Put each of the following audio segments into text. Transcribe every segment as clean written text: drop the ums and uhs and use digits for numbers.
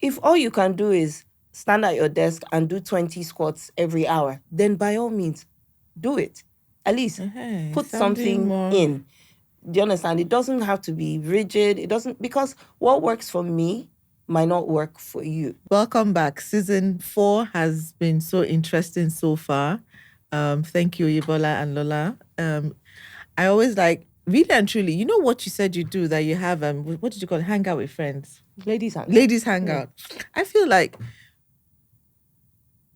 If all you can do is stand at your desk and do 20 squats every hour, then by all means, do it. At least put something more in. Do you understand? It doesn't have to be rigid. It doesn't, because what works for me might not work for you. Welcome back. Season 4 has been so interesting so far. Thank you, Ebola and Lola. I always like, really and truly, you know what you said you do, that you have, what did you call it? Hang out with friends. Ladies hangout. Ladies hangout. I feel like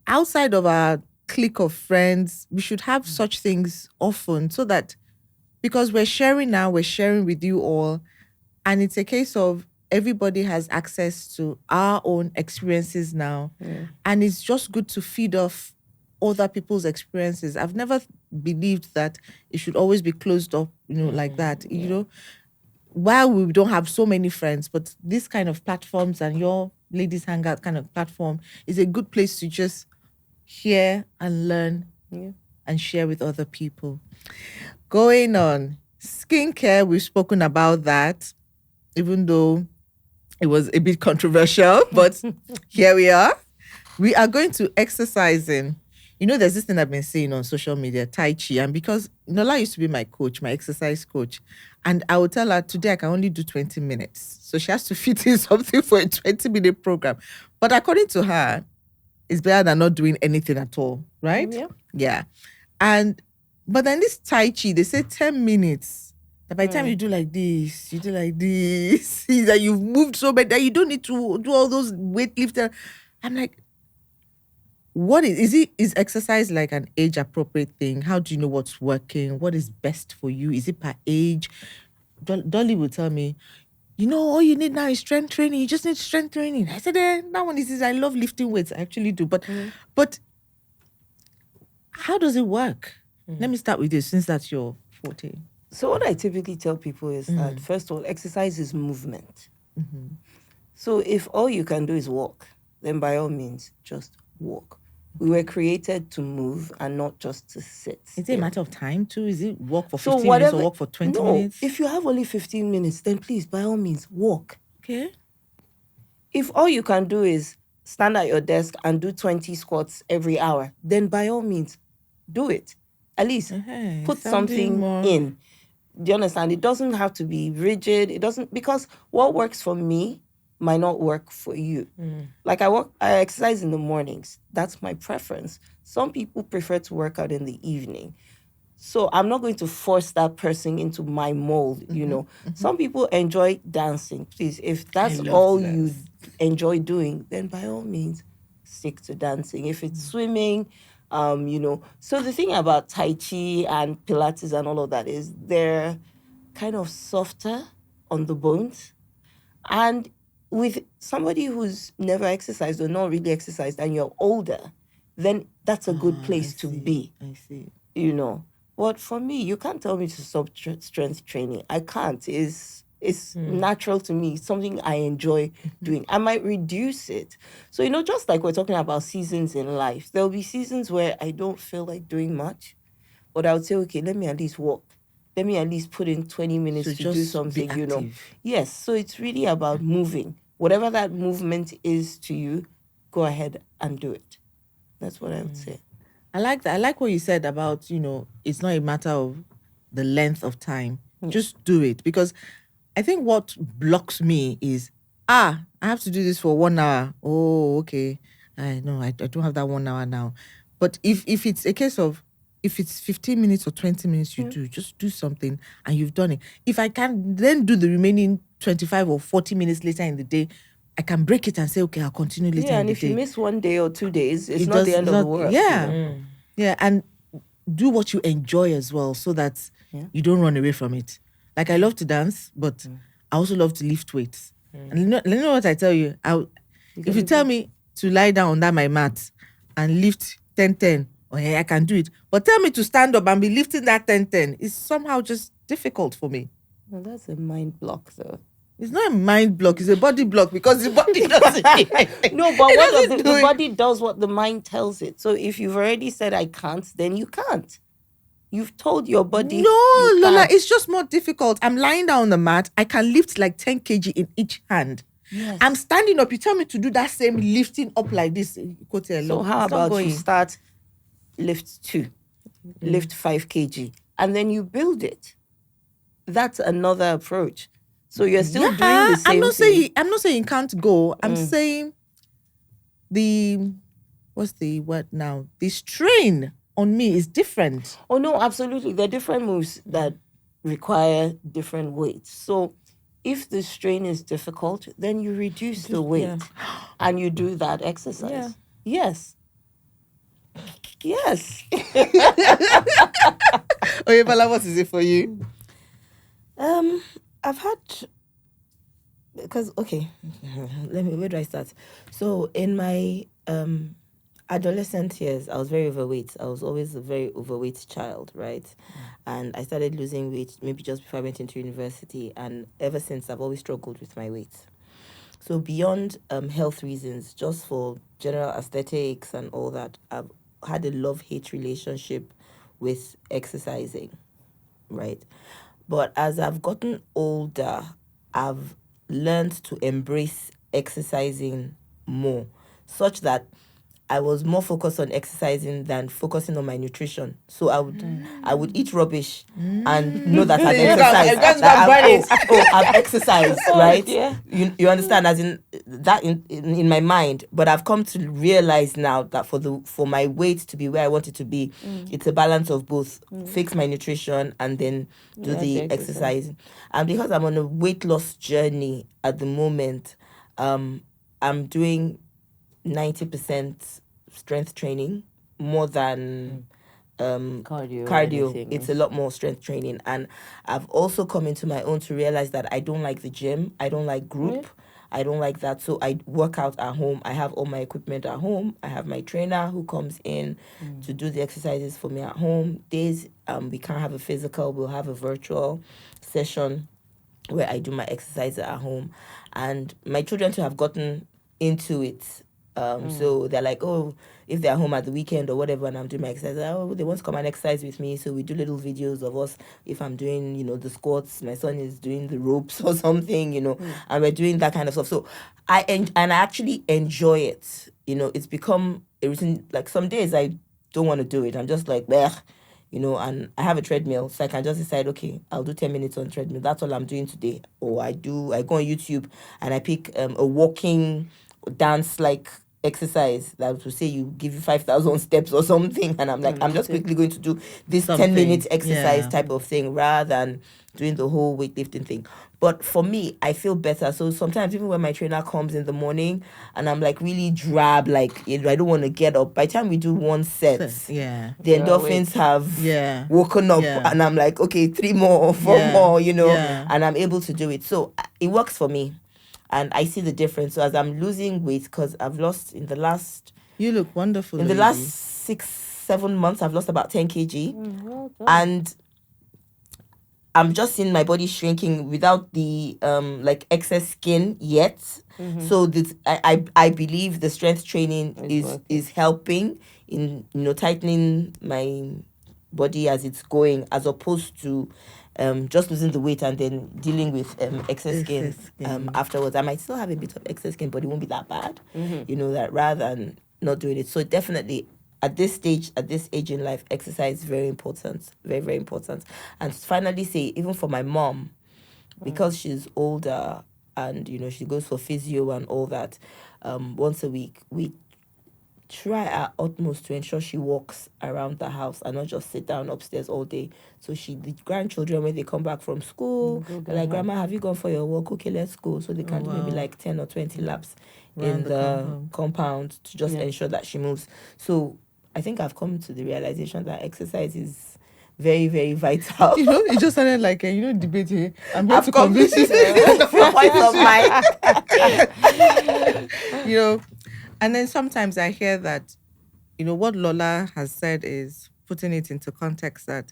outside of our clique of friends, we should have such things often, so that, because we're sharing now, we're sharing with you all. And it's a case of everybody has access to our own experiences now. And it's just good to feed off other people's experiences. I've never believed that it should always be closed up, like that. You know, while we don't have so many friends, but this kind of platforms and your ladies hangout kind of platform is a good place to just hear and learn and share with other people. Going on, skincare, we've spoken about that, even though it was a bit controversial, but here we are. We are going to exercising. You know, there's this thing I've been seeing on social media, Taichi, and because Nola used to be my coach, my exercise coach, and I would tell her, today I can only do 20 minutes. So she has to fit in something for a 20-minute program. But according to her, it's better than not doing anything at all, right? Yeah. But then this Taichi, they say 10 minutes. That by the time you do like this, see that you've moved so bad that you don't need to do all those weightlifting. I'm like, what is exercise like an age appropriate thing? How do you know what's working? What is best for you? Is it per age? Dolly will tell me, all you need now is strength training. You just need strength training. I said, that one is, I love lifting weights. I actually do. But how does it work? Let me start with this, since that's your forte. So what I typically tell people is that, first of all, exercise is movement. So if all you can do is walk, then by all means, just walk. We were created to move and not just to sit. Is it a matter of time too? Is it walk for 15 minutes or walk for 20 minutes? If you have only 15 minutes, then please, by all means, walk. Okay. If all you can do is stand at your desk and do 20 squats every hour, then by all means, do it. At least put something in. Do you understand? It doesn't have to be rigid. It doesn't, because what works for me might not work for you. Like I exercise in the mornings. That's my preference. Some people prefer to work out in the evening. So I'm not going to force that person into my mold, Some people enjoy dancing. Please, if that's all you enjoy doing, then by all means, stick to dancing. If it's swimming, So the thing about Taichi and Pilates and all of that is they're kind of softer on the bones. And with somebody who's never exercised or not really exercised and you're older, then that's a good place to be. I see. But for me, you can't tell me to stop strength training. I can't. It's natural to me. It's something I enjoy doing. I might reduce it. So, just like we're talking about seasons in life, there'll be seasons where I don't feel like doing much, but I would say, okay, let me at least walk. Let me at least put in 20 minutes to do something, Yes, so it's really about moving. Whatever that movement is to you, go ahead and do it. That's what I would say. I like that. I like what you said about, it's not a matter of the length of time. Just do it. Because I think what blocks me is, I have to do this for 1 hour. Oh, okay. I don't have that 1 hour now. But if it's a case of, if it's 15 minutes or 20 minutes, just do something and you've done it. If I can then do the remaining 25 or 40 minutes later in the day, I can break it and say, okay, I'll continue later in the day. Yeah, and if you miss 1 day or 2 days, it's not the end of the world. Yeah. Yeah, and do what you enjoy as well, so that you don't run away from it. Like, I love to dance, but I also love to lift weights. And you know what I tell you? If you tell me to lie down on that my mat and lift 10-10, I can do it. But tell me to stand up and be lifting that 10-10, it's somehow just difficult for me. Well, that's a mind block, though. It's not a mind block, it's a body block, because the body doesn't. No, but the body does what the mind tells it. So if you've already said I can't, then you can't. You've told your body. No, Lola, it's just more difficult. I'm lying down on the mat. I can lift like 10 kg in each hand. Yes. I'm standing up. You tell me to do that same lifting up like this. So how about you start lift 2, lift 5 kg, and then you build it. That's another approach. So you're still doing the same thing. I'm not saying you can't go. I'm saying what's the word now? The strain on me is different. Oh no, absolutely. There are different moves that require different weights. So if the strain is difficult, then you reduce the weight and you do that exercise. Yeah. Yes. Yes. Oyebola, what is it for you? I've had, because where do I start? So in my adolescent years, I was very overweight. I was always a very overweight child, right? And I started losing weight maybe just before I went into university, and ever since I've always struggled with my weight. So beyond health reasons, just for general aesthetics and all that, I've had a love-hate relationship with exercising, right? But as I've gotten older, I've learned to embrace exercising more, such that I was more focused on exercising than focusing on my nutrition. So I would eat rubbish and know that I've exercised. I've exercised, right? Yeah. You understand, as in that in my mind. But I've come to realize now that for my weight to be where I want it to be, it's a balance of both. Fix my nutrition and then do the exercising. And because I'm on a weight loss journey at the moment, I'm doing 90% strength training more than cardio. It's a lot more strength training. And I've also come into my own to realize that I don't like the gym. I don't like group. I don't like that. So I work out at home. I have all my equipment at home. I have my trainer who comes in to do the exercises for me at home. Days we can't have a physical, we'll have a virtual session where I do my exercises at home. And my children too have gotten into it. So they're like, oh, if they're home at the weekend or whatever and I'm doing my exercise, they want to come and exercise with me. So we do little videos of us. If I'm doing, the squats, my son is doing the ropes or something, and we're doing that kind of stuff. So I actually enjoy it. It's become a routine. Like some days I don't want to do it. I'm just like, bleh. And I have a treadmill, so I can just decide, okay, I'll do 10 minutes on treadmill. That's all I'm doing today. Or I go on YouTube and I pick a walking dance like exercise that will say you give you 5,000 steps or something, and I'm like, I'm just quickly going to do this 10-minute exercise type of thing rather than doing the whole weightlifting thing. But for me, I feel better. So sometimes even when my trainer comes in the morning and I'm like really drab, like I don't want to get up, by the time we do one set, the endorphins have woken up and I'm like, okay, 3 more, 4 more, and I'm able to do it. So it works for me. And I see the difference. So as I'm losing weight, because I've lost in the last... You look wonderful, in the last 6-7 months, I've lost about 10 kg. Well done. And I'm just seeing my body shrinking without the excess skin yet. So this, I believe the strength training is helping in tightening my body as it's going, as opposed to just losing the weight and then dealing with excess skin afterwards. I might still have a bit of excess skin, but it won't be that bad. That rather than not doing it. So definitely at this stage, at this age in life, exercise is very important. Very, very important. And to finally say, even for my mom, because she's older and she goes for physio and all that, once a week, we try our utmost to ensure she walks around the house and not just sit down upstairs all day. So the grandchildren, when they come back from school, they're like, Grandma, have you gone for your walk? Okay, let's go. So they can do maybe like 10 or 20 laps in the compound to just ensure that she moves. So I think I've come to the realization that exercise is very, very vital. It just sounded like debating. I'm here to convince you. The point of mine. And then sometimes I hear that, what Lola has said is putting it into context that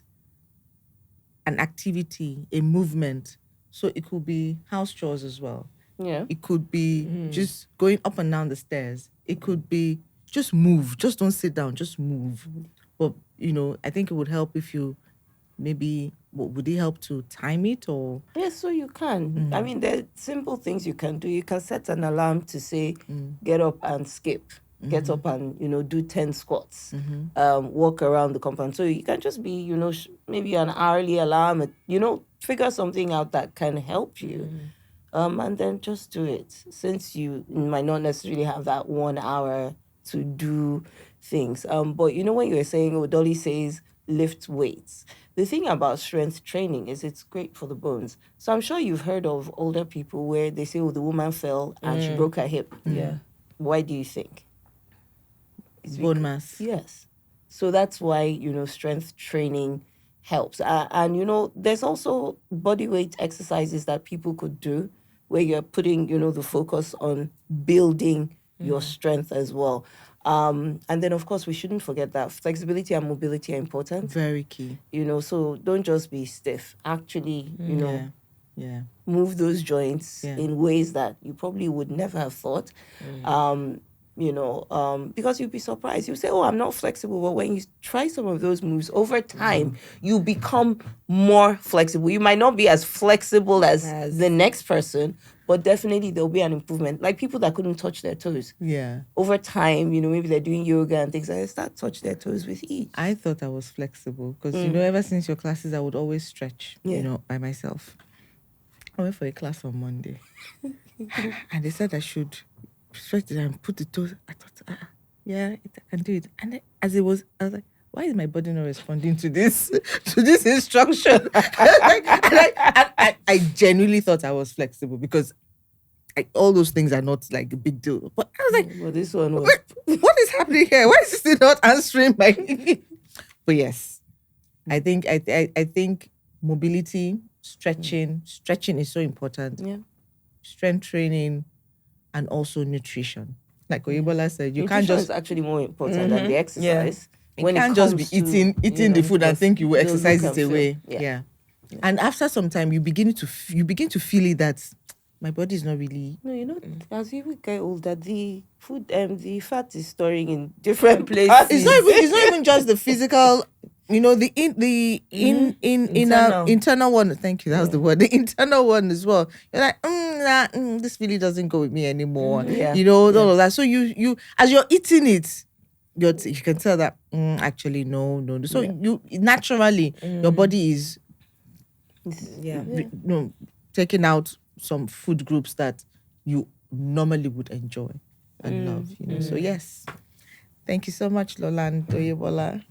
an activity, a movement, so it could be house chores as well. Yeah. It could be just going up and down the stairs. It could be just move. Just don't sit down. Just move. But, I think it would help if you maybe would it help to time it or? Yes, so you can. I mean, there are simple things you can do. You can set an alarm to say, get up and skip. Get up and, do 10 squats. Walk around the compound. So you can just be, maybe an hourly alarm, figure something out that can help you. And then just do it. Since you might not necessarily have that 1 hour to do things. But when you were saying, Dolly says, lift weights. The thing about strength training is it's great for the bones. So I'm sure you've heard of older people where they say, the woman fell and she broke her hip. Yeah. Why do you think? It's bone mass. Yes. So that's why, strength training helps. And, there's also body weight exercises that people could do where you're putting, the focus on building your strength as well. And then, of course, we shouldn't forget that flexibility and mobility are important. Very key. So don't just be stiff. Actually, Yeah. move those joints in ways that you probably would never have thought. Because you'd be surprised. You say, I'm not flexible. But when you try some of those moves over time, you become more flexible. You might not be as flexible as the next person, but definitely there'll be an improvement. Like people that couldn't touch their toes. Yeah. Over time, maybe they're doing yoga and things like that, start touch their toes with ease. I thought I was flexible because, ever since your classes, I would always stretch, by myself. I went for a class on Monday and they said I should stretch it and put the toes. I thought, I can do it. And then, I was like, why is my body not responding to this instruction? I genuinely thought I was flexible because all those things are not like a big deal. But I was like, well, this one was... what is happening here? Why is this still not answering my... But yes, I think mobility, stretching is so important. Yeah. Strength training and also nutrition. Like Oyebola said, you nutrition can't just... is actually more important than the exercise. You can't just be eating the food and think you will exercise it away. Yeah. And after some time, you begin to feel it that my body is not really... No, as you get older, the food, the fat is storing in different places. It's not even just the physical... the internal one. Thank you. That was the word. The internal one as well. You're like, this really doesn't go with me anymore. All of that. So you as you're eating it, you can tell that actually no. So you naturally your body is taking out some food groups that you normally would enjoy and love. So yes, thank you so much, Lola and Oyebola.